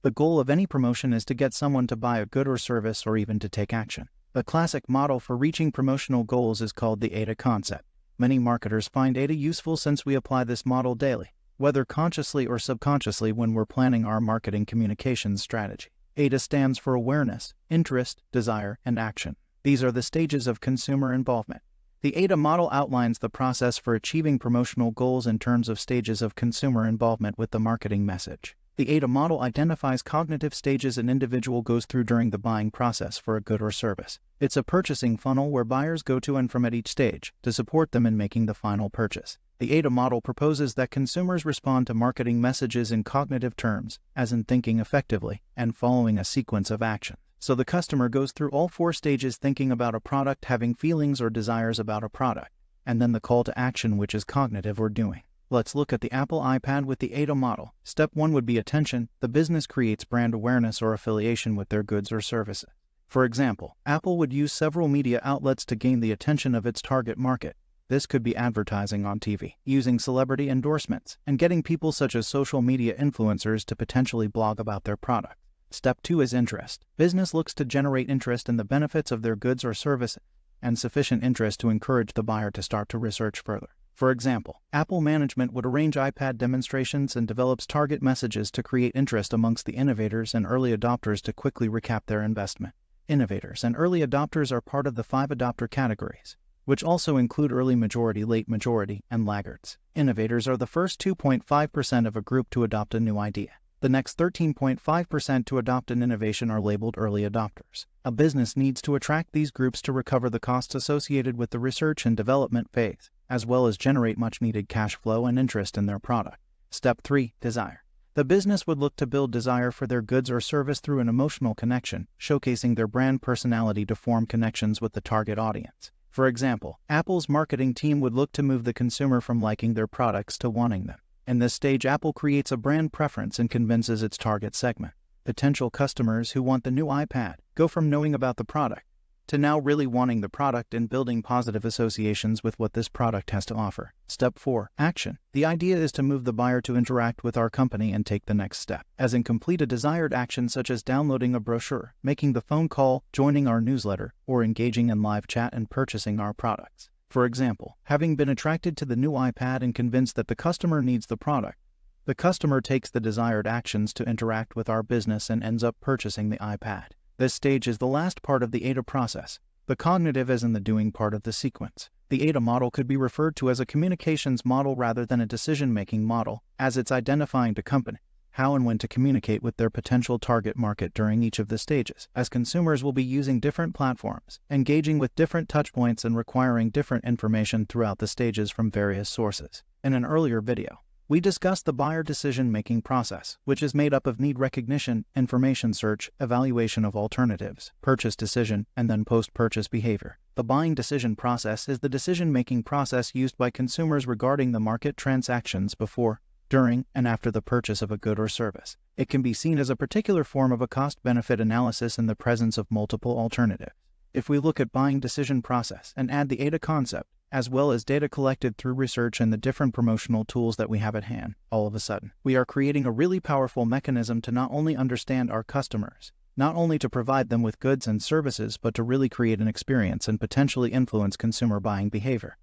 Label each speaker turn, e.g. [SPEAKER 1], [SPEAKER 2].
[SPEAKER 1] The goal of any promotion is to get someone to buy a good or service or even to take action. The classic model for reaching promotional goals is called the AIDA concept. Many marketers find AIDA useful since we apply this model daily, whether consciously or subconsciously when we're planning our marketing communications strategy. AIDA stands for awareness, interest, desire, and action. These are the stages of consumer involvement. The AIDA model outlines the process for achieving promotional goals in terms of stages of consumer involvement with the marketing message. The AIDA model identifies cognitive stages an individual goes through during the buying process for a good or service. It's a purchasing funnel where buyers go to and from at each stage to support them in making the final purchase. The AIDA model proposes that consumers respond to marketing messages in cognitive terms, as in thinking effectively and following a sequence of action. So the customer goes through all 4 stages: thinking about a product, having feelings or desires about a product, and then the call to action, which is cognitive or doing. Let's look at the Apple iPad with the AIDA model. Step 1 would be attention. The business creates brand awareness or affiliation with their goods or services. For example, Apple would use several media outlets to gain the attention of its target market. This could be advertising on TV, using celebrity endorsements, and getting people such as social media influencers to potentially blog about their product. Step 2 is interest. Business looks to generate interest in the benefits of their goods or services, and sufficient interest to encourage the buyer to start to research further. For example, Apple management would arrange iPad demonstrations and develops target messages to create interest amongst the innovators and early adopters to quickly recap their investment. Innovators and early adopters are part of the 5 adopter categories, which also include early majority, late majority, and laggards. Innovators are the first 2.5% of a group to adopt a new idea. The next 13.5% to adopt an innovation are labeled early adopters. A business needs to attract these groups to recover the costs associated with the research and development phase, as well as generate much-needed cash flow and interest in their product. Step 3, desire. The business would look to build desire for their goods or service through an emotional connection, showcasing their brand personality to form connections with the target audience. For example, Apple's marketing team would look to move the consumer from liking their products to wanting them. In this stage, Apple creates a brand preference and convinces its target segment. Potential customers who want the new iPad go from knowing about the product to now really wanting the product and building positive associations with what this product has to offer. Step 4, action. The idea is to move the buyer to interact with our company and take the next step, as in complete a desired action such as downloading a brochure, making the phone call, joining our newsletter, or engaging in live chat and purchasing our products. For example, having been attracted to the new iPad and convinced that the customer needs the product, the customer takes the desired actions to interact with our business and ends up purchasing the iPad. This stage is the last part of the AIDA process. The cognitive is in the doing part of the sequence. The AIDA model could be referred to as a communications model rather than a decision-making model, as it's identifying to company how and when to communicate with their potential target market during each of the stages, as consumers will be using different platforms, engaging with different touchpoints and requiring different information throughout the stages from various sources. In an earlier video, we discussed the buyer decision-making process, which is made up of need recognition, information search, evaluation of alternatives, purchase decision, and then post-purchase behavior. The buying decision process is the decision-making process used by consumers regarding the market transactions before, during, and after the purchase of a good or service. It can be seen as a particular form of a cost-benefit analysis in the presence of multiple alternatives. If we look at buying decision process and add the AIDA concept, as well as data collected through research and the different promotional tools that we have at hand, all of a sudden, we are creating a really powerful mechanism to not only understand our customers, not only to provide them with goods and services, but to really create an experience and potentially influence consumer buying behavior.